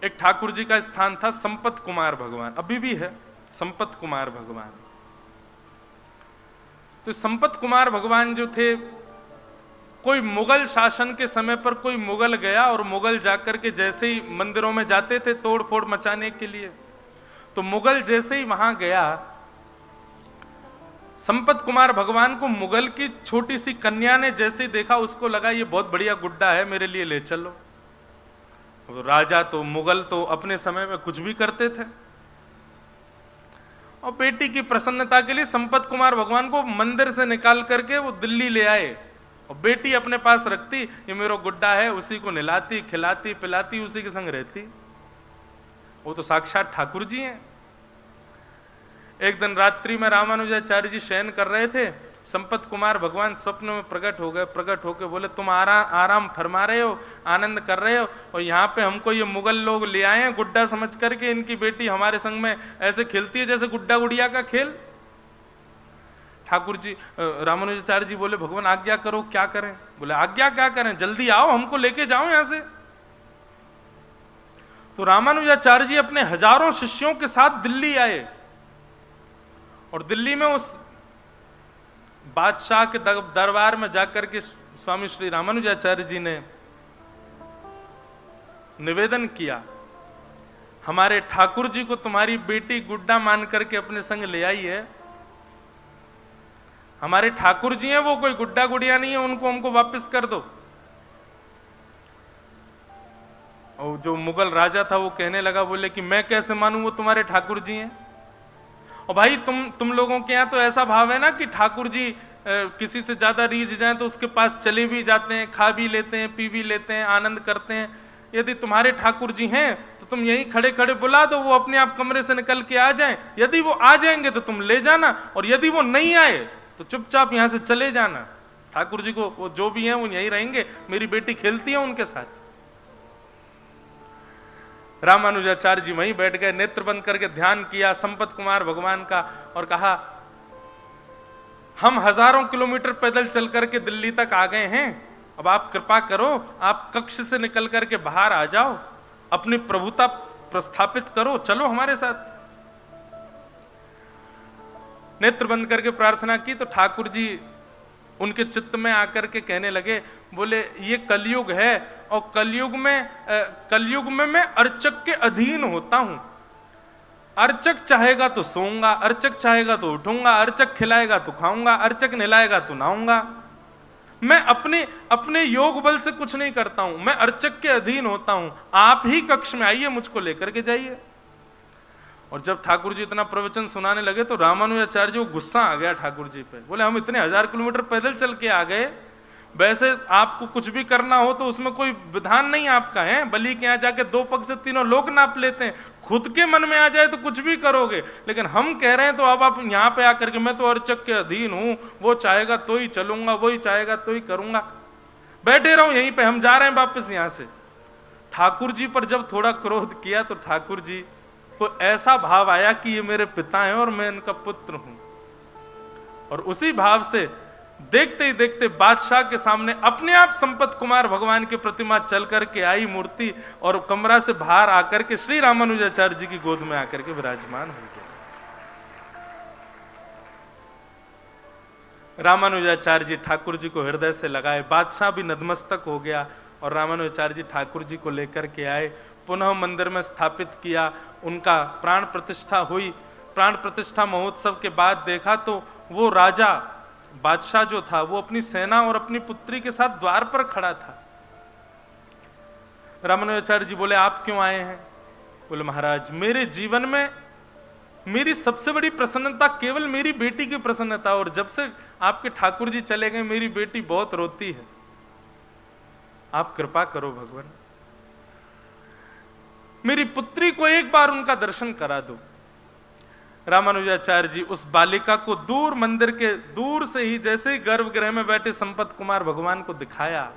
एक ठाकुर जी का स्थान था संपत कुमार भगवान, अभी भी है संपत कुमार भगवान। तो संपत कुमार भगवान जो थे, कोई मुगल शासन के समय पर कोई मुगल गया और मुगल जाकर के जैसे ही मंदिरों में जाते थे तोड़ फोड़ मचाने के लिए, तो मुगल जैसे ही वहां गया, संपत कुमार भगवान को मुगल की छोटी सी कन्या ने जैसे ही देखा, उसको लगा ये बहुत बढ़िया गुड्डा है, मेरे लिए ले चलो। राजा तो मुगल तो अपने समय में कुछ भी करते थे, और बेटी की प्रसन्नता के लिए संपत कुमार भगवान को मंदिर से निकाल करके वो दिल्ली ले आए, और बेटी अपने पास रखती, ये मेरा गुड्डा है, उसी को नहलाती खिलाती पिलाती, उसी के संग रहती। वो तो साक्षात ठाकुर जी हैं। एक दिन रात्रि में रामानुजाचार्य जी शयन कर रहे थे, संपत कुमार भगवान स्वप्न में प्रकट हो गए। प्रकट होकर बोले, तुम आराम फरमा रहे हो, आनंद कर रहे हो, और यहाँ पे हमको ये मुगल लोग ले आए हैं गुड्डा समझ करके, इनकी बेटी हमारे संग में ऐसे खेलती है जैसे गुड्डा गुड़िया का खेल। ठाकुर जी रामानुजाचार्य जी बोले, भगवान आज्ञा करो, क्या करें? बोले, आज्ञा क्या करें, जल्दी आओ, हमको लेके जाओ यहां से। तो रामानुजाचार्य जी अपने हजारों शिष्यों के साथ दिल्ली आए, और दिल्ली में उस बादशाह के दरबार में जाकर के स्वामी श्री रामानुजाचार्य जी ने निवेदन किया, हमारे ठाकुर जी को तुम्हारी बेटी गुड्डा मान करके अपने संग ले आई है। हमारे ठाकुर जी हैं, वो कोई गुड्डा गुड़िया नहीं है, उनको हमको वापस कर दो। और जो मुगल राजा था वो कहने लगा, बोले कि मैं कैसे मानूं वो तुम्हारे ठाकुर जी हैं। और भाई तुम लोगों के यहाँ तो ऐसा भाव है ना कि ठाकुर जी किसी से ज्यादा रीझ जाएं तो उसके पास चले भी जाते हैं, खा भी लेते हैं, पी भी लेते हैं, आनंद करते हैं। यदि तुम्हारे ठाकुर जी हैं तो तुम यहीं खड़े खड़े बुला दो, वो अपने आप कमरे से निकल के आ जाएं। यदि वो आ जाएंगे तो तुम ले जाना, और यदि वो नहीं आए तो चुपचाप यहां से चले जाना। ठाकुर जी को वो जो भी हैं वो यहीं रहेंगे, मेरी बेटी खेलती है उनके साथ। रामानुजाचार्य जी वहीं बैठ गए, नेत्र बंद करके ध्यान किया संपत कुमार भगवान का, और कहा, हम हजारों किलोमीटर पैदल चल करके दिल्ली तक आ गए हैं, अब आप कृपा करो, आप कक्ष से निकल करके बाहर आ जाओ, अपनी प्रभुता प्रस्थापित करो, चलो हमारे साथ। नेत्र बंद करके प्रार्थना की तो ठाकुर जी उनके चित्त में आकर के कहने लगे, बोले, ये कलयुग है, और कलयुग में मैं अर्चक के अधीन होता हूं। अर्चक चाहेगा तो सोऊंगा, अर्चक चाहेगा तो उठूंगा, अर्चक खिलाएगा तो खाऊंगा, अर्चक नहलाएगा तो नहाऊंगा। मैं अपने योग बल से कुछ नहीं करता हूं, मैं अर्चक के अधीन होता हूं। आप ही कक्ष में आइए, मुझको लेकर के जाइए। और जब ठाकुर जी इतना प्रवचन सुनाने लगे तो रामानुजाचार्य जी को गुस्सा आ गया ठाकुर जी पे। बोले, हम इतने 1000 किलोमीटर पैदल चल के आ गए, वैसे आपको कुछ भी करना हो तो उसमें कोई विधान नहीं आपका है, बलि के यहाँ जाके 2 पग से 3 लोग नाप लेते हैं, खुद के मन में आ जाए तो कुछ भी करोगे, लेकिन हम कह रहे हैं तो अब आप यहाँ पे आकर के, मैं तो अर्चक के अधीन हूं, वो चाहेगा तो ही चलूंगा, वही चाहेगा तो ही करूंगा, बैठे रहो यहीं पे, हम जा रहे हैं वापस यहां से। ठाकुर जी पर जब थोड़ा क्रोध किया तो ठाकुर जी को ऐसा भाव आया कि ये मेरे पिता हैं और मैं इनका पुत्र हूं, और उसी भाव से देखते ही देखते बादशाह के सामने अपने आप संपत कुमार भगवान की प्रतिमा चल करके आई मूर्ति, और कमरा से बाहर आकर के श्री रामानुजाचार्य जी की गोद में आकर के विराजमान हो गया। रामानुजाचार्य जी ठाकुर जी को हृदय से लगाए, बादशाह भी नतमस्तक हो गया, और रामानुजाचार्य जी ठाकुर जी को लेकर के आए, पुनः मंदिर में स्थापित किया, उनका प्राण प्रतिष्ठा हुई। प्राण प्रतिष्ठा महोत्सव के बाद देखा तो वो राजा बादशाह जो था वो अपनी सेना और अपनी पुत्री के साथ द्वार पर खड़ा था। रामानुजाचार्य जी बोले, आप क्यों आए हैं? बोले, महाराज, मेरे जीवन में मेरी सबसे बड़ी प्रसन्नता केवल मेरी बेटी की प्रसन्नता, और जब से आपके ठाकुर जी चले गए मेरी बेटी बहुत रोती है, आप कृपा करो भगवान, मेरी पुत्री को एक बार उनका दर्शन करा दो। रामानुजाचार्य जी उस बालिका को दूर मंदिर के दूर से ही, जैसे ही गर्भगृह में बैठे संपत कुमार भगवान को दिखाया,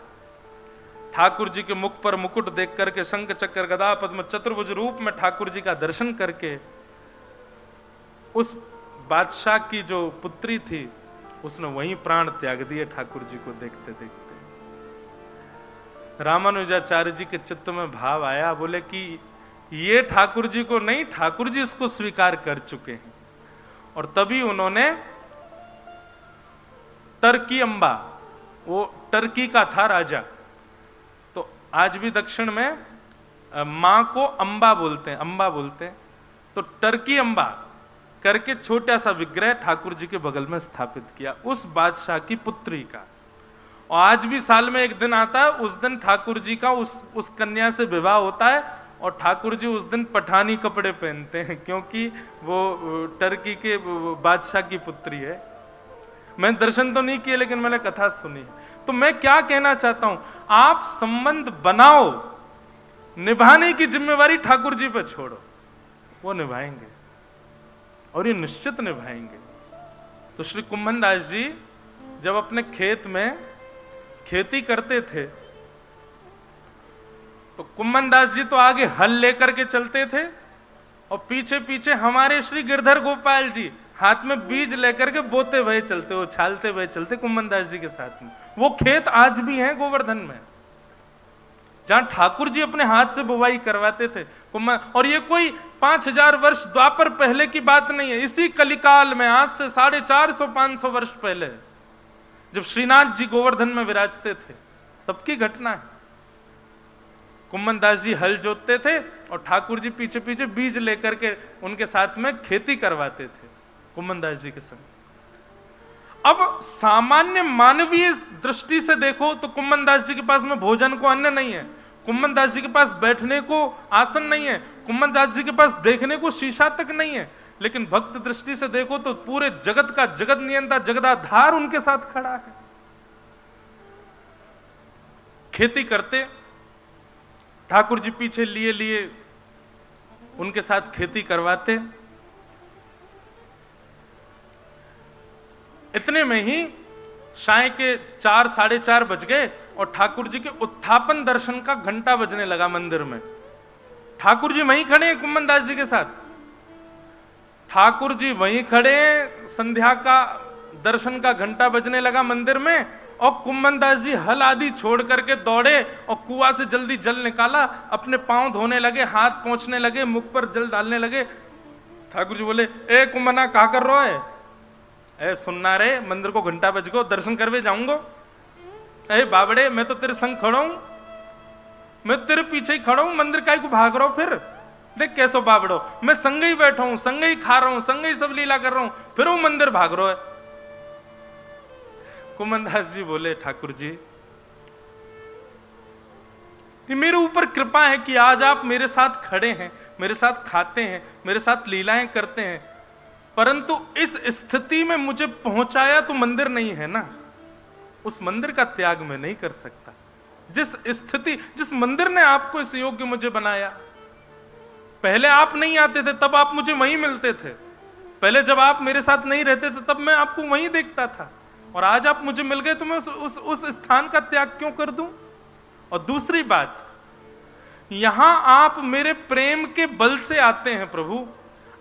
ठाकुर जी के मुख पर मुकुट देख करके, शंख चक्र गदा पद्म चतुर्भुज रूप में ठाकुर जी का दर्शन करके, उस बादशाह की जो पुत्री थी उसने वहीं प्राण त्याग दिए ठाकुर जी को देखते देखते। रामानुजाचार्य जी के चित्त में भाव आया, बोले कि ये ठाकुर जी को नहीं, ठाकुर जी इसको स्वीकार कर चुके हैं। और तभी उन्होंने टर्की अंबा, वो टर्की का था राजा, तो आज भी दक्षिण में मां को अंबा बोलते हैं, अंबा बोलते हैं, तो टर्की अंबा करके छोटा सा विग्रह ठाकुर जी के बगल में स्थापित किया उस बादशाह की पुत्री का। और आज भी साल में एक दिन आता है, उस दिन ठाकुर जी का उस कन्या से विवाह होता है, और ठाकुर जी उस दिन पठानी कपड़े पहनते हैं, क्योंकि वो टर्की के बादशाह की पुत्री है। मैं दर्शन तो नहीं किए, लेकिन मैंने कथा सुनी है। तो मैं क्या कहना चाहता हूं, आप संबंध बनाओ, निभाने की जिम्मेवारी ठाकुर जी पे छोड़ो, वो निभाएंगे, और ये निश्चित निभाएंगे। तो श्री कुंभन दास जी जब अपने खेत में खेती करते थे, तो कुंभन दास जी तो आगे हल लेकर के चलते थे, और पीछे पीछे हमारे श्री गिरधर गोपाल जी हाथ में बीज लेकर के बोते हुए चलते, उछालते हुए चलते कुंभन दास जी के साथ में। वो खेत आज भी हैं गोवर्धन में, जहां ठाकुर जी अपने हाथ से बुवाई करवाते थे कुंभन। और ये कोई 5000 वर्ष द्वापर पहले की बात नहीं है, इसी कलिकाल में, आज से 450-500 वर्ष पहले, जब श्रीनाथ जी गोवर्धन में विराजते थे, तब की घटना है। कुंभन दास जी हल जोतते थे, और ठाकुर जी पीछे पीछे बीज लेकर के उनके साथ में खेती करवाते थे कुंभन दास जी के संग। अब सामान्य मानवीय दृष्टि से देखो तो कुंभन दास जी के पास में भोजन को अन्न नहीं है, कुंभन दास जी के पास बैठने को आसन नहीं है, कुंभन दास जी के पास देखने को शीशा तक नहीं है, लेकिन भक्त दृष्टि से देखो तो पूरे जगत का जगत नियंता, जगदाधार उनके साथ खड़ा है। खेती करते, ठाकुर जी पीछे लिए लिए उनके साथ खेती करवाते। इतने में ही साय के 4-4:30 बज गए, और ठाकुर जी के उत्थापन दर्शन का घंटा बजने लगा मंदिर में। ठाकुर जी वहीं खड़े हैं कुंभन दास जी के साथ, ठाकुर जी वहीं खड़े हैं, संध्या का दर्शन का घंटा बजने लगा मंदिर में, और कुंभन दास जी हल आदि छोड़ करके दौड़े, और कुआं से जल्दी जल निकाला, अपने पांव धोने लगे, हाथ पोंछने लगे, मुख पर जल डालने लगे। ठाकुर जी बोले, ए कुंभना क्या कर रहा है? ए सुनना रे, मंदिर को घंटा बज गो, दर्शन करवे जाऊंगो। ए बाबड़े, मैं तो तेरे संग खड़ा हूं, मैं तेरे पीछे ही खड़ा हूं, मंदिर काय को भाग रहा हूं? फिर देख कैसो बाबड़ो, मैं संग ही बैठा हूं, संग ही खा रहा हूं, संग ही सब लीला कर रहा हूं, फिर वो मंदिर भाग रहा है। कुंभन दास जी बोले, ठाकुर जी ये मेरे ऊपर कृपा है कि आज आप मेरे साथ खड़े हैं, मेरे साथ खाते हैं, मेरे साथ लीलाएं करते हैं, परंतु इस स्थिति में मुझे पहुंचाया तो मंदिर नहीं है ना, उस मंदिर का त्याग मैं नहीं कर सकता। जिस स्थिति, जिस मंदिर ने आपको इस योग्य मुझे बनाया, पहले आप नहीं आते थे तब आप मुझे वहीं मिलते थे, पहले जब आप मेरे साथ नहीं रहते थे तब मैं आपको वहीं देखता था, और आज आप मुझे मिल गए तो मैं उस स्थान का त्याग क्यों कर दूं? और दूसरी बात, यहां आप मेरे प्रेम के बल से आते हैं प्रभु,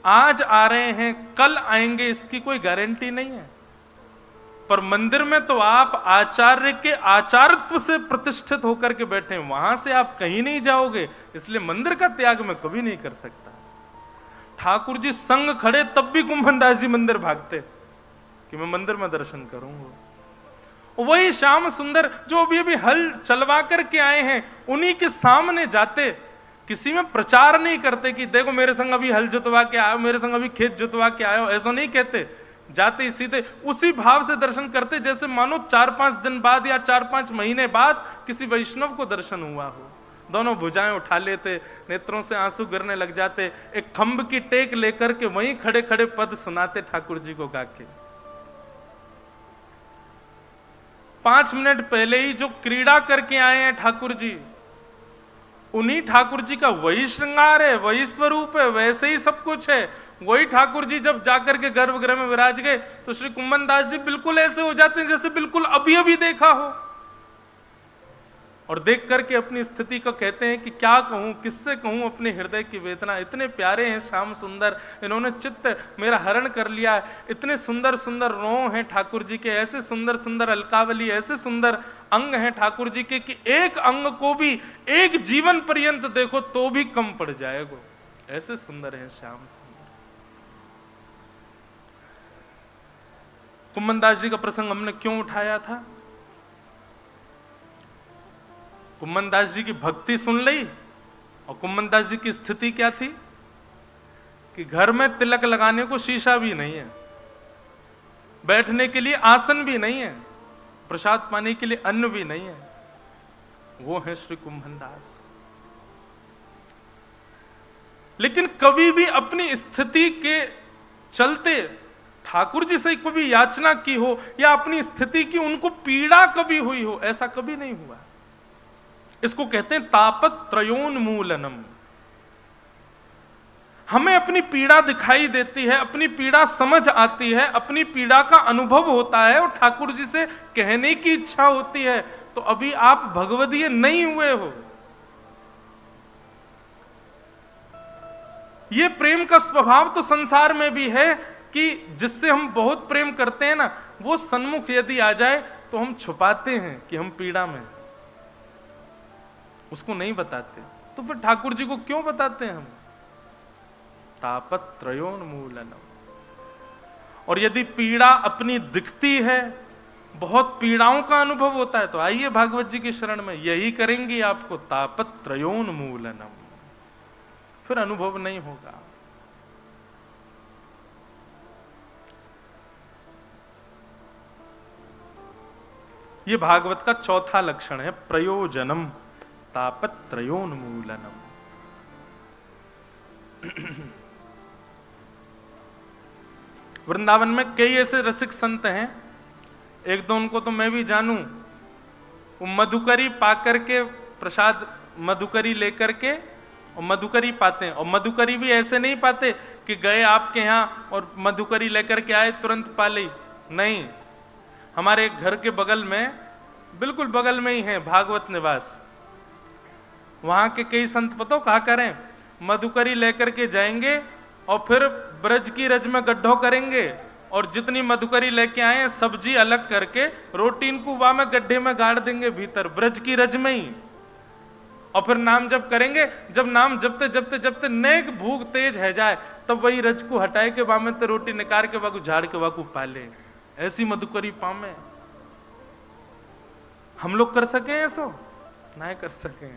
आज आ रहे हैं कल आएंगे इसकी कोई गारंटी नहीं है, पर मंदिर में तो आप आचार्य के आचार्यत्व से प्रतिष्ठित होकर के बैठे हैं, वहां से आप कहीं नहीं जाओगे, इसलिए मंदिर का त्याग मैं कभी नहीं कर सकता। ठाकुर जी संग खड़े तब भी कुंभन दास जी मंदिर भागते कि मैं मंदिर में दर्शन करूंगा। वही श्याम सुंदर जो अभी अभी हल चलवा करके आए हैं, उन्हीं के सामने जाते, किसी में प्रचार नहीं करते कि देखो मेरे संग अभी हल जुतवा के आयो, मेरे संग अभी खेत जुतवा के आयो, ऐसा नहीं कहते। जाते सीधे उसी भाव से दर्शन करते जैसे मानो 4-5 दिन बाद या 4-5 महीने बाद किसी वैष्णव को दर्शन हुआ हो। दोनों भुजाएं उठा लेते, नेत्रों से आंसू गिरने लग जाते, एक खंभ की टेक लेकर के वहीं खड़े खड़े पद सुनाते ठाकुर जी को गा के। 5 मिनट पहले ही जो क्रीड़ा करके आए हैं ठाकुर जी, उन्हीं ठाकुर जी का वही श्रृंगार है, वही स्वरूप है, वैसे ही सब कुछ है। वही ठाकुर जी जब जाकर के गर्भगृह में विराज गए तो श्री कुंभन दास जी बिल्कुल ऐसे हो जाते हैं जैसे बिल्कुल अभी अभी देखा हो। और देख करके अपनी स्थिति को कहते हैं कि क्या कहूँ, किससे कहूँ अपने हृदय की वेदना। इतने प्यारे हैं श्याम सुंदर, इन्होंने चित्त मेरा हरण कर लिया है। इतने सुंदर सुंदर रों हैं ठाकुर जी के, ऐसे सुंदर सुंदर अलकावली, ऐसे सुंदर अंग हैं ठाकुर जी के कि एक अंग को भी एक जीवन पर्यंत देखो तो भी कम पड़ जाएगा, ऐसे सुंदर हैं श्याम सुंदर। कुम्मन दास जी का प्रसंग हमने क्यों उठाया था? कुम्मन दास जी की भक्ति सुन ली, और कुम्मन दास जी की स्थिति क्या थी कि घर में तिलक लगाने को शीशा भी नहीं है, बैठने के लिए आसन भी नहीं है, प्रसाद पाने के लिए अन्न भी नहीं है। वो है श्री कुम्मन दास। लेकिन कभी भी अपनी स्थिति के चलते ठाकुर जी से कभी याचना की हो या अपनी स्थिति की उनको पीड़ा कभी हुई हो, ऐसा कभी नहीं हुआ। इसको कहते हैं तापत्रयोन्मूलनम। हमें अपनी पीड़ा दिखाई देती है, अपनी पीड़ा समझ आती है, अपनी पीड़ा का अनुभव होता है और ठाकुर जी से कहने की इच्छा होती है, तो अभी आप भगवदीय नहीं हुए हो। ये प्रेम का स्वभाव तो संसार में भी है कि जिससे हम बहुत प्रेम करते हैं ना, वो सन्मुख यदि आ जाए तो हम छुपाते हैं कि हम पीड़ा में, उसको नहीं बताते। तो फिर ठाकुर जी को क्यों बताते हैं हम? तापत्रयोन्मूलनम। और यदि पीड़ा अपनी दिखती है, बहुत पीड़ाओं का अनुभव होता है, तो आइए भागवत जी की शरण में, यही करेंगी आपको, तापत्रयोन्मूलनम। फिर अनुभव नहीं होगा। ये भागवत का चौथा लक्षण है, प्रयोजनम तापत्रयोन्मूलनम। वृंदावन में कई ऐसे रसिक संत हैं, एक दो उनको तो मैं भी जानूं, वो मधुकरी पाकर के प्रसाद, मधुकरी लेकर के और मधुकरी पाते हैं। और मधुकरी भी ऐसे नहीं पाते कि गए आपके यहां और मधुकरी लेकर के आए तुरंत पा ली, नहीं। हमारे घर के बगल में, बिल्कुल बगल में ही है भागवत निवास, वहां के कई संत पतो कहा करें, मधुकरी लेकर के जाएंगे और फिर ब्रज की रज में गड्ढो करेंगे और जितनी मधुकरी लेके आए सब्जी अलग करके रोटी इनको वहां में गड्ढे में गाड़ देंगे भीतर ब्रज की रज में ही, और फिर नाम जप करेंगे। जब नाम जपते जपते जपते नेक भूख तेज है जाए, तब वही रज को हटाए के वहां में तो रोटी निकाल के वाकू झाड़ के वाकू पाले। ऐसी मधुकरी पामे। हम लोग कर सके ऐसो? नहीं कर सके,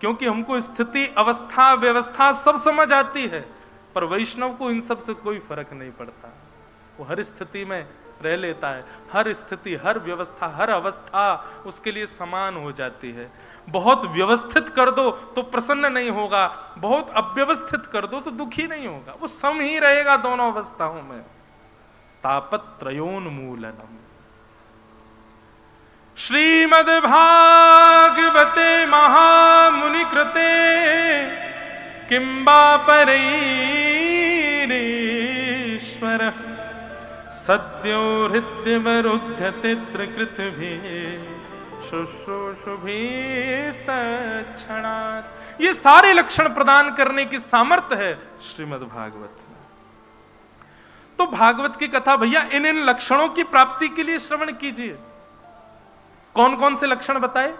क्योंकि हमको स्थिति, अवस्था, व्यवस्था सब समझ आती है, पर वैष्णव को इन सब से कोई फर्क नहीं पड़ता। वो हर स्थिति में रह लेता है, हर स्थिति, हर व्यवस्था, हर अवस्था उसके लिए समान हो जाती है। बहुत व्यवस्थित कर दो तो प्रसन्न नहीं होगा, बहुत अव्यवस्थित कर दो तो दुखी नहीं होगा, वो सम ही रहेगा दोनों अवस्थाओं में। तापत्रयोन्मूलनम। श्रीमद् भागवते महामुनि कृते किंबा परैरीश्वर सद्यो हृद्यवरुध्यते त्रिकृतभिः शुश्रूषुभिस्तत्क्षणात्। ये सारे लक्षण प्रदान करने की सामर्थ्य है श्रीमद् भागवत में। तो भागवत की कथा भैया इन इन लक्षणों की प्राप्ति के लिए श्रवण कीजिए। कौन कौन से लक्षण बताए?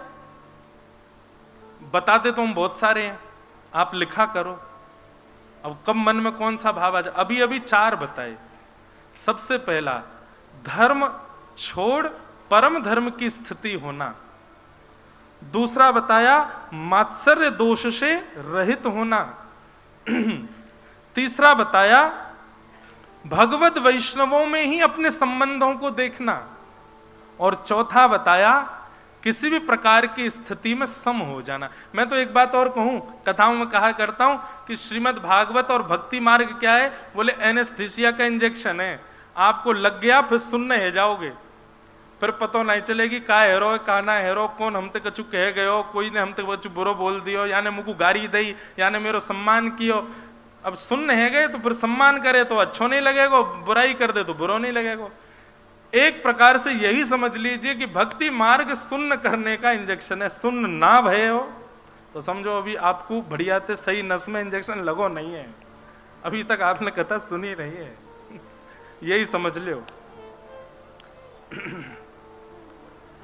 बताते तो हम बहुत सारे हैं, आप लिखा करो। अब कब मन में कौन सा भाव आ जाए? अभी अभी 4 बताए। सबसे पहला, धर्म छोड़ परम धर्म की स्थिति होना। दूसरा बताया मात्सर्य दोष से रहित होना। तीसरा बताया भगवत वैष्णवों में ही अपने संबंधों को देखना। और चौथा बताया किसी भी प्रकार की स्थिति में सम हो जाना। मैं तो एक बात और कहूं, कथाओं में कहा करता हूं कि श्रीमद् भागवत और भक्ति मार्ग क्या है? बोले एनेस्थीसिया का इंजेक्शन है, आपको लग गया फिर सुनने है जाओगे, फिर पता नहीं चलेगी का हेरो का ना हेरो, कौन हमते कछु कह गयो, कोई ने हमते कछु बुरो बोल दियो, यानी मुझको गारी दी, यानी मेरो सम्मान कियो। अब सुनने है गए तो फिर सम्मान करे तो अच्छो नहीं लगेगा, बुराई कर दे तो बुरो नहीं लगेगा। एक प्रकार से यही समझ लीजिए कि भक्ति मार्ग सुन्न करने का इंजेक्शन है। सुन्न ना भय हो तो समझो अभी आपको बढ़िया ते सही नस में इंजेक्शन लगो नहीं है, अभी तक आपने कथा सुनी नहीं है, यही समझ लो।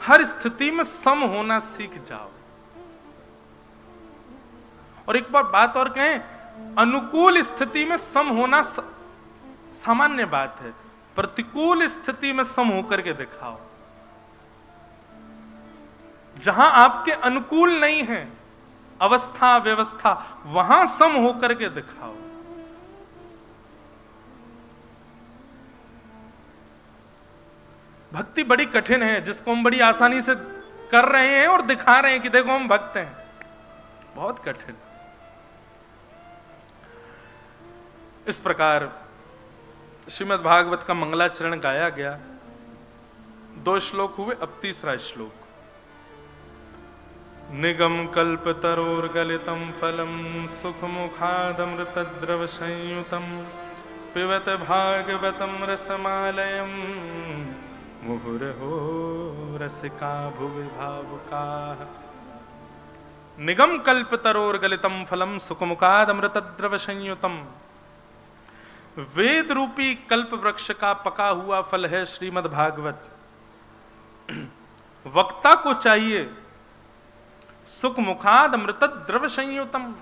हर स्थिति में सम होना सीख जाओ। और एक बात और कहें, अनुकूल स्थिति में सम होना सामान्य बात है, प्रतिकूल स्थिति में सम होकर के दिखाओ। जहां आपके अनुकूल नहीं है अवस्था व्यवस्था, वहां सम होकर के दिखाओ। भक्ति बड़ी कठिन है, जिसको हम बड़ी आसानी से कर रहे हैं और दिखा रहे हैं कि देखो हम भक्त हैं, बहुत कठिन। इस प्रकार श्रीमद् भागवत का मंगलाचरण गाया गया। 2 श्लोक हुए, अब तीसरा श्लोक। निगम कल्प तरोर्गलितम फलम सुख मुखादमृत द्रव संयुतम पिबत भागवतम रसमालयम मुहुर्हो रसिका भुवि भावुका। निगम कल्प तरोर्गलितम फलम सुख मुखादमृत द्रव संयुतम। वेद रूपी कल्प वृक्ष का पका हुआ फल है श्रीमद् भागवत। वक्ता को चाहिए सुख मुखाद अमृत द्रव संयुतम।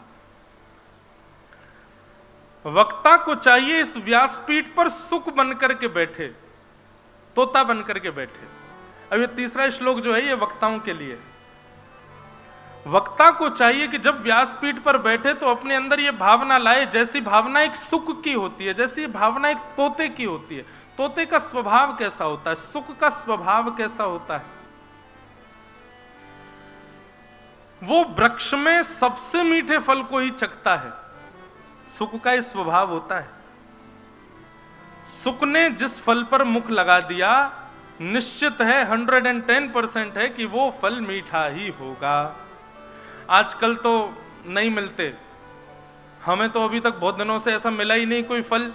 वक्ता को चाहिए इस व्यासपीठ पर सुख बनकर के बैठे, तोता बनकर के बैठे। अब ये तीसरा श्लोक जो है ये वक्ताओं के लिए। वक्ता को चाहिए कि जब व्यासपीठ पर बैठे तो अपने अंदर ये भावना लाए, जैसी भावना एक सुख की होती है, जैसी भावना एक तोते की होती है। तोते का स्वभाव कैसा होता है, सुख का स्वभाव कैसा होता है? वो वृक्ष में सबसे मीठे फल को ही चखता है। सुख का ही स्वभाव होता है। सुख ने जिस फल पर मुख लगा दिया, निश्चित है 110% है कि वो फल मीठा ही होगा। आजकल तो नहीं मिलते, हमें तो अभी तक बहुत दिनों से ऐसा मिला ही नहीं कोई फल।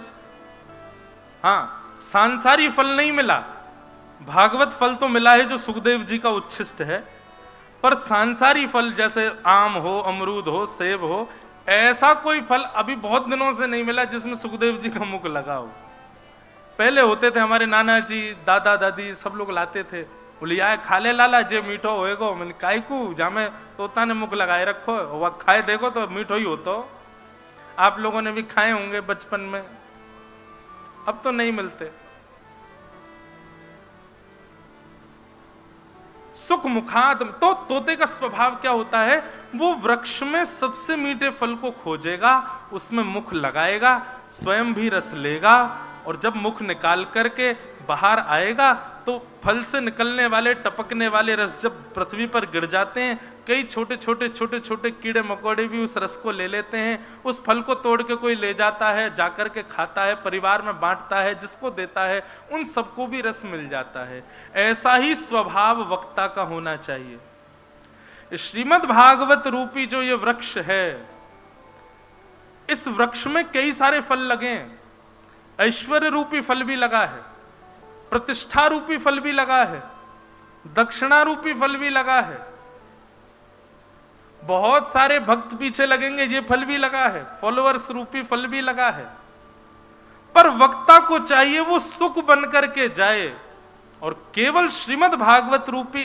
हाँ, सांसारी फल नहीं मिला, भागवत फल तो मिला है जो सुखदेव जी का उच्छिष्ट है, पर सांसारी फल जैसे आम हो, अमरूद हो, सेब हो, ऐसा कोई फल अभी बहुत दिनों से नहीं मिला जिसमें सुखदेव जी का मुख लगा हो। पहले होते थे, हमारे नाना जी, दादा दादी सब लोग लाते थे, बोलिया खा ले लाला जे मीठो होएगो। मैंने कायकू जामे तोता ने मुख लगाए रखो, वह खाए देखो तो मीठो ही होतो। आप लोगों ने भी खाए होंगे बचपन में, अब तो नहीं मिलते। सुख मुखाद, तो तोते का स्वभाव क्या होता है? वो वृक्ष में सबसे मीठे फल को खोजेगा, उसमें मुख लगाएगा, स्वयं भी रस लेगा, और जब मुख निकाल करके बाहर आएगा तो फल से निकलने वाले टपकने वाले रस जब पृथ्वी पर गिर जाते हैं, कई छोटे छोटे कीड़े मकोड़े भी उस रस को ले लेते हैं। उस फल को तोड़ के कोई ले जाता है, जाकर के खाता है, परिवार में बांटता है, जिसको देता है उन सबको भी रस मिल जाता है। ऐसा ही स्वभाव वक्ता का होना चाहिए। श्रीमद् भागवत रूपी जो ये वृक्ष है, इस वृक्ष में कई सारे फल लगे हैं। ऐश्वर्य रूपी फल भी लगा है, प्रतिष्ठा रूपी फल भी लगा है, दक्षिणा रूपी फल भी लगा है, बहुत सारे भक्त पीछे लगेंगे ये फल भी लगा है, फॉलोअर्स रूपी फल भी लगा है। पर वक्ता को चाहिए वो सुख बनकर के जाए और केवल श्रीमद् भागवत रूपी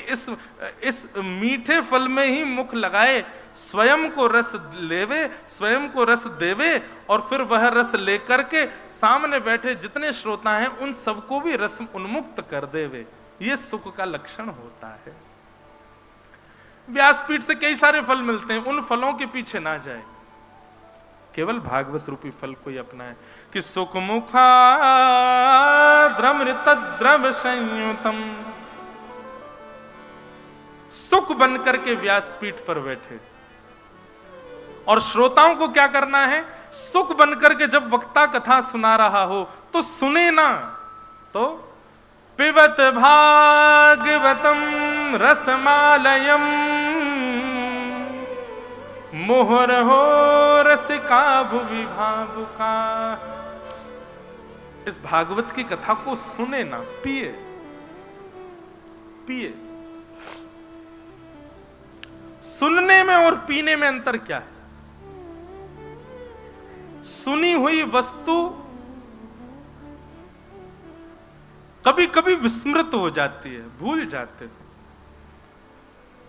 इस मीठे फल में ही मुख लगाए, स्वयं को रस लेवे, स्वयं को रस देवे, और फिर वह रस लेकर के सामने बैठे जितने श्रोता हैं उन सबको भी रस उन्मुक्त कर देवे। ये सुख का लक्षण होता है। व्यासपीठ से कई सारे फल मिलते हैं, उन फलों के पीछे ना जाए, केवल भागवत रूपी फल को ही अपनाए कि सुख मुखा द्रमृत द्रव संयुतम। सुख बनकर के व्यासपीठ पर बैठे, और श्रोताओं को क्या करना है? सुख बनकर के जब वक्ता कथा सुना रहा हो तो सुने ना, तो पिबत भागवतम रसमालयम मुहुर्हो रसिका भुवि भावुका। इस भागवत की कथा को सुने ना, पिए, पिए। सुनने में और पीने में अंतर क्या है? सुनी हुई वस्तु कभी कभी विस्मृत हो जाती है, भूल जाते हैं,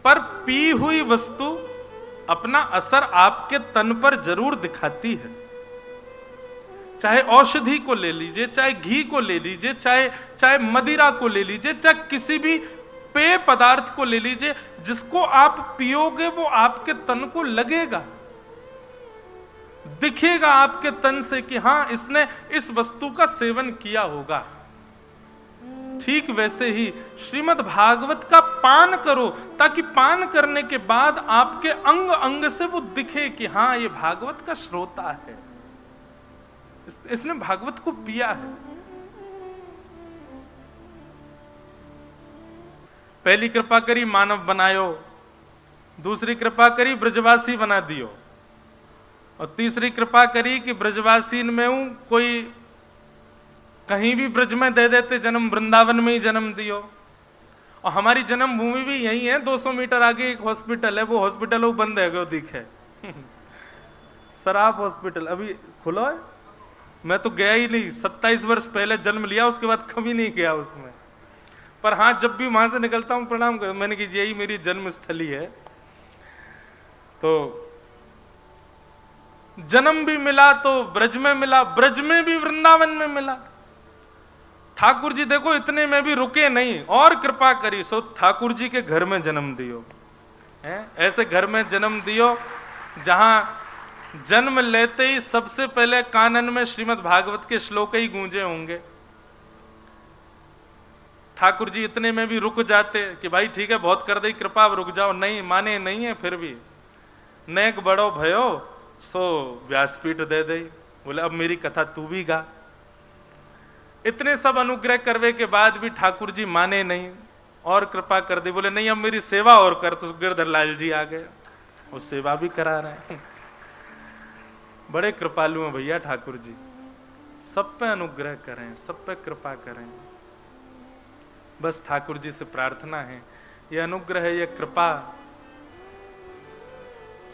पर पी हुई वस्तु अपना असर आपके तन पर जरूर दिखाती है। चाहे औषधि को ले लीजिए, चाहे घी को ले लीजिए, चाहे मदिरा को ले लीजिए, चाहे किसी भी पेय पदार्थ को ले लीजिए, जिसको आप पियोगे वो आपके तन को लगेगा, दिखेगा आपके तन से कि हां इसने इस वस्तु का सेवन किया होगा। ठीक वैसे ही श्रीमद् भागवत का पान करो, ताकि पान करने के बाद आपके अंग अंग से वो दिखे कि हां ये भागवत का श्रोता है, इसने भागवत को पिया है। पहली कृपा करी मानव बनायो, दूसरी कृपा करी ब्रजवासी बना दियो, और तीसरी कृपा करी कि ब्रजवासी में हूं, कोई कहीं भी ब्रज में दे देते जन्म, वृंदावन में ही जन्म दियो। और हमारी जन्म भूमि भी यही है, 200 मीटर आगे एक हॉस्पिटल है, वो हॉस्पिटल वो बंद है, वो दिखे शराब हॉस्पिटल अभी खुला है, मैं तो गया ही नहीं, 27 वर्ष पहले जन्म लिया, उसके बाद कभी नहीं गया उसमें। पर हाँ, जब भी वहां से निकलता हूं प्रणाम कर, मैंने कि यही मेरी जन्म स्थली है। तो जन्म भी मिला तो ब्रज में मिला, ब्रज में भी वृंदावन में मिला। ठाकुर जी देखो इतने में भी रुके नहीं, और कृपा करी सो ठाकुर जी के घर में जन्म दियो है। ऐसे घर में जन्म दियो जहां जन्म लेते ही सबसे पहले कानन में श्रीमद् भागवत के श्लोक ही गूंजे होंगे। ठाकुर जी इतने में भी रुक जाते कि भाई ठीक है बहुत कर दी कृपा, अब रुक जाओ। नहीं माने नहीं है, फिर भी नेक बड़ो भयो सो व्यासपीठ दे दे, बोले अब मेरी कथा तू भी गा। इतने सब अनुग्रह करवे के बाद भी ठाकुर जी माने नहीं, और कृपा कर दी, बोले नहीं अब मेरी सेवा और कर। तो गिरधर लाल जी आ गए, वो सेवा भी करा रहे हैं। बड़े कृपालु हैं भैया ठाकुर जी, सब पे अनुग्रह करें, सब पे कृपा करें। बस ठाकुर जी से प्रार्थना है ये अनुग्रह, ये कृपा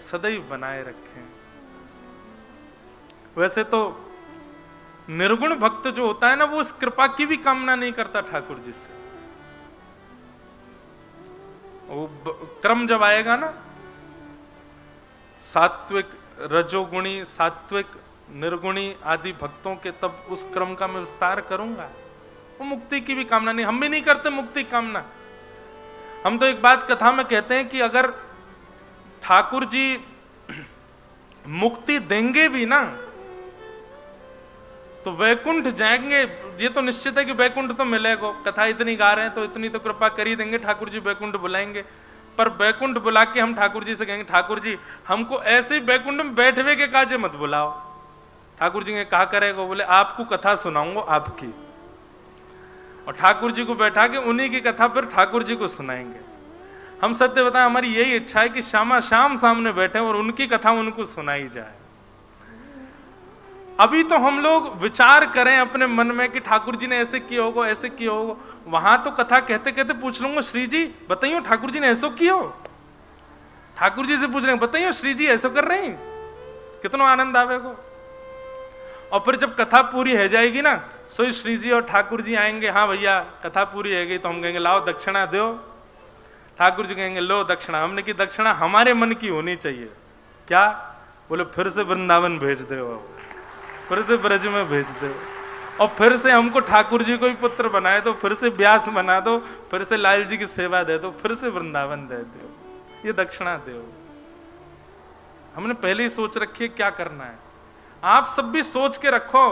सदैव बनाए रखें। वैसे तो निर्गुण भक्त जो होता है ना, वो इस कृपा की भी कामना नहीं करता ठाकुर जी से। वो क्रम जब आएगा ना, सात्विक रजोगुणी सात्विक निर्गुणी आदि भक्तों के, तब उस क्रम का मैं विस्तार करूंगा। वो मुक्ति की भी कामना नहीं, हम भी नहीं करते मुक्ति कामना। हम तो एक बात कथा में कहते हैं कि अगर ठाकुर जी मुक्ति देंगे भी ना तो वैकुंठ जाएंगे, ये तो निश्चित है कि वैकुंठ तो मिलेगा। कथा इतनी गा रहे हैं तो इतनी तो कृपा कर ही देंगे, ठाकुर जी वैकुंठ बुलाएंगे। पर वैकुंठ बुला के हम ठाकुर जी से कहेंगे ठाकुर जी हमको ऐसे ही वैकुंठ में बैठवे के काजे मत बुलाओ। ठाकुर जी ने कहा करेगा, बोले आपको कथा सुनाऊंगा आपकी, और ठाकुर जी को बैठा के उन्हीं की कथा फिर ठाकुर जी को सुनाएंगे। हम सत्य बताएं, हमारी यही इच्छा है कि शाम सामने बैठे और उनकी कथा उनको सुनाई जाए। अभी तो हम लोग विचार करें अपने मन में कि ठाकुर जी ने ऐसे किया होगा, ऐसे किया होगा। वहां तो कथा कहते कहते पूछ लूंगा, श्री जी बताइयो ठाकुर जी ने ऐसा किया हो। ठाकुर जी से पूछ रहे हैं बताइयो श्री जी ऐसा कर रहे हैं, कितना आनंद आवेगा। और फिर जब कथा पूरी हो जाएगी ना, सो श्री जी और ठाकुर जी आएंगे, हाँ भैया कथा पूरी हो गई, तो हम कहेंगे लाओ दक्षिणा दो। ठाकुर जी कहेंगे लो दक्षिणा। हमने की दक्षिणा हमारे मन की होनी चाहिए। क्या? बोले फिर से वृंदावन भेज दो, फिर से ब्रज में भेज दो, और फिर से हमको ठाकुर जी को ही पुत्र बनाए दो, फिर से व्यास बना दो, फिर से लाल जी की सेवा दे दो, फिर से वृंदावन दे दो, ये दक्षिणा दो। हमने पहले ही सोच रखी है क्या करना है। आप सब भी सोच के रखो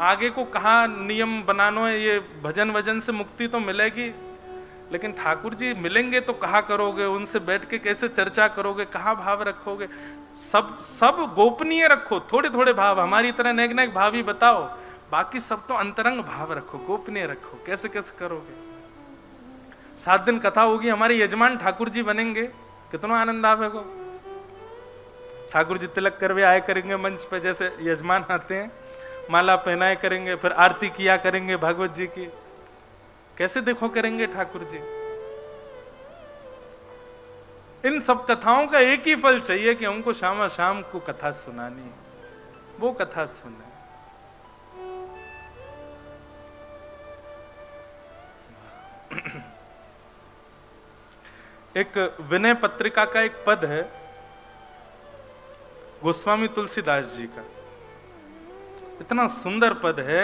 आगे को कहाँ नियम बनाना है। ये भजन वजन से मुक्ति तो मिलेगी, लेकिन ठाकुर जी मिलेंगे तो कहाँ करोगे, उनसे बैठ के कैसे चर्चा करोगे, कहाँ भाव रखोगे। सब गोपनीय रखो, थोड़े थोड़े भाव, हमारी तरह नेक नेक भाव ही बताओ, बाकी सब तो अंतरंग भाव रखो, गोपनीय रखो। कैसे कैसे करोगे। 7 दिन कथा होगी, हमारे यजमान ठाकुर जी बनेंगे, कितना आनंद आवेगा। ठाकुर जी तिलक करवे आए करेंगे मंच पे, जैसे यजमान आते हैं, माला पहनाए करेंगे, फिर आरती किया करेंगे भागवत जी की। कैसे देखो करेंगे ठाकुर जी? इन सब कथाओं का एक ही फल चाहिए कि हमको शाम शाम को कथा सुनानी, वो कथा सुने। एक विनय पत्रिका का एक पद है गोस्वामी तुलसीदास जी का, इतना सुंदर पद है।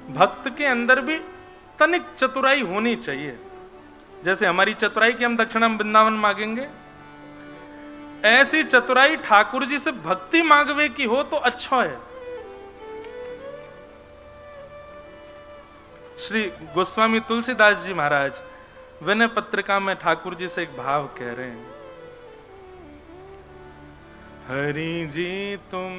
भक्त के अंदर भी तनिक चतुराई होनी चाहिए। जैसे हमारी चतुराई की हम दक्षिणा वृंदावन मांगेंगे, ऐसी चतुराई ठाकुर जी से भक्ति मांगवे की हो तो अच्छा है। श्री गोस्वामी तुलसीदास जी महाराज विनय पत्रिका में ठाकुर जी से एक भाव कह रहे हैं, हरि जी तुम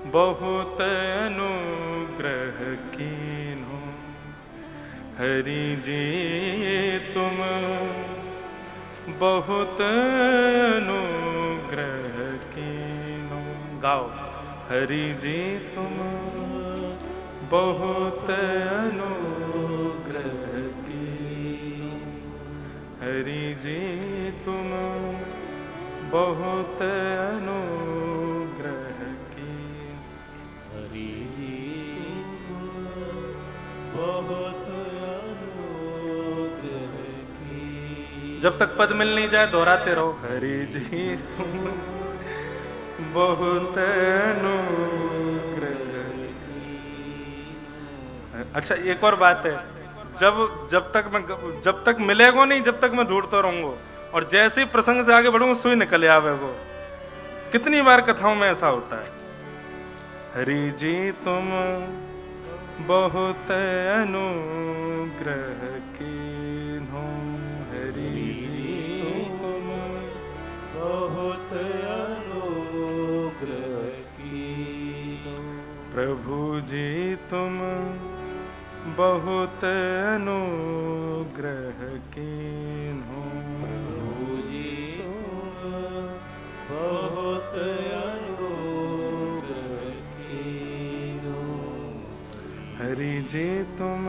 बहुत अनुग्रह कीन्हो, हरि जी तुम बहुत अनुग्रह कीन्हो। गाओ, हरि जी तुम बहुत अनुग्रह कीन्हो, हरि जी तुम बहुत अनुग्रह कीन्हो, हरि जी बहुत अनुग्रह कीन्हो। जब तक पद मिल नहीं जाए दोहराते रहो, हरि जी तुम बहुत अनुग्रह। अच्छा एक और बात है, जब तक मिलेगा नहीं, जब तक मैं ढूंढता रहूंगा, और जैसे ही प्रसंग से आगे बढ़ूंगा सुई निकल आवे वो। कितनी बार कथाओं में ऐसा होता है, हरि जी तुम बहुत अनुग्रह कीन्हो, हरि जी तुम बहुत अनुग्रह कीन्हो, प्रभु जी तुम बहुत अनुग्रह कीन्हो, प्रभु जी बहुत अनुग्रह कीन्हो, हरि जी तुम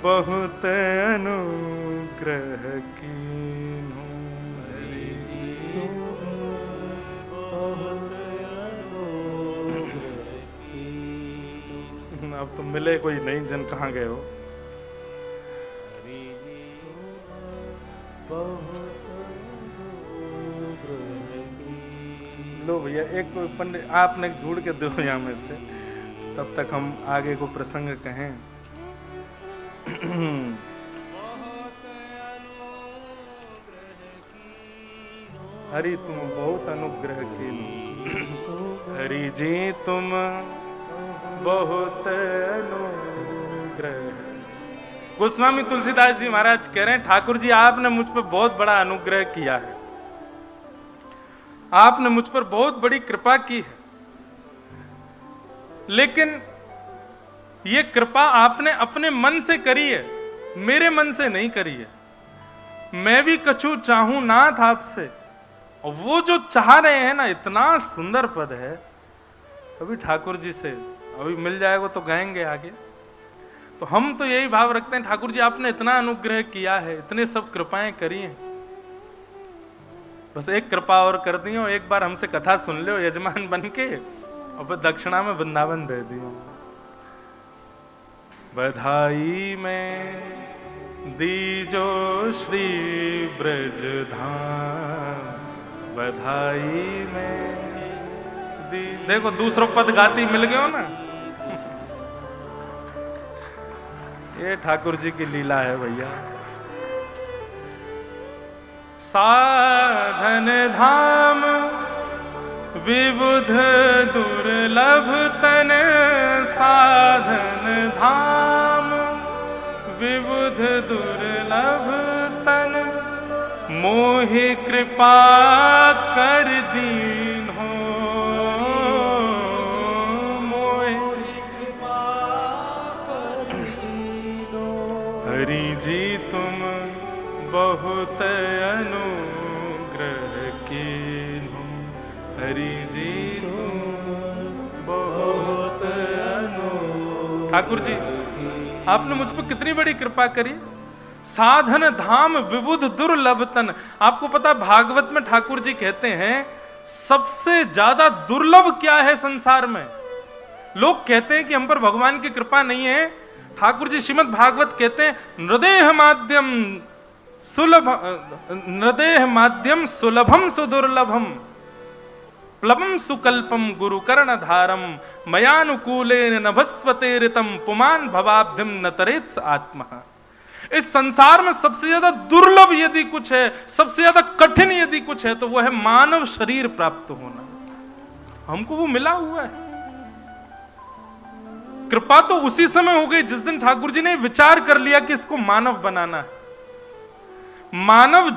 बहुत अनुग्रह कीन्हो, हरि जी तुम बहुत अनुग्रह कीन्हो। अब तुम मिले कोई नहीं, जन कहाँ गए हो? लो भैया एक पंडित आपने ढूंढ के दो यहाँ में से, तब तक हम आगे को प्रसंग कहें। हरि तुम बहुत अनुग्रह कीन्हो, हरि जी तुम बहुत अनुग्रह। गोस्वामी तुलसीदास जी महाराज कह रहे हैं, ठाकुर जी आपने मुझ पर बहुत बड़ा अनुग्रह किया है, आपने मुझ पर बहुत बड़ी कृपा की है, लेकिन ये कृपा आपने अपने मन से करी है, मेरे मन से नहीं करी है। मैं भी कछु चाहूं नाथ आपसे, और वो जो चाह रहे हैं ना, इतना सुंदर पद है। कभी ठाकुर जी से अभी मिल जाएगा तो गाएंगे आगे। तो हम तो यही भाव रखते हैं, ठाकुर जी आपने इतना अनुग्रह किया है, इतने सब कृपाएं करी हैं, बस एक कृपा और कर दी हो, एक बार हमसे कथा सुन लो यजमान बन के, और फिर दक्षिणा में वृंदावन दे दियो। बधाई में दीजो श्री ब्रज धाम, बधाई में देखो दूसरों पद गाती मिल गए हो ना। ये ठाकुर जी की लीला है भैया। साधन धाम विबुध दुर्लभ तन, साधन धाम विबुध दुर्लभ तन, मोहि कृपा कर दीन हो, मोहि कृपा कर दीन हो, हरि जी तुम बहुत अनुग्रह कीन्हो, हरि जी तुम बहुत अनोखी। ठाकुर जी, आपने मुझ पर कितनी बड़ी कृपा करी। साधन धाम विबुध दुर्लभ तन। आपको पता भागवत में ठाकुर जी कहते हैं सबसे ज्यादा दुर्लभ क्या है संसार में। लोग कहते हैं कि हम पर भगवान की कृपा नहीं है। ठाकुर जी श्रीमद् भागवत कहते हैं नृदेह माध्यम सुलभ, नृदेह माध्यम सुलभम सुदुर्लभम प्लवम सुकल्पम गुरु कर्ण धारम मयानुकूलेन नभस्वते ऋतम पुमान भवाब्धिम न तरेत्स आत्मा। इस संसार में सबसे ज्यादा दुर्लभ यदि कुछ है, सबसे ज्यादा कठिन यदि कुछ है, तो वो है मानव शरीर प्राप्त होना। हमको वो मिला हुआ है। कृपा तो उसी समय हो गई जिस दिन ठाकुर जी ने विचार कर लिया कि इसको मानव बनाना है। मानव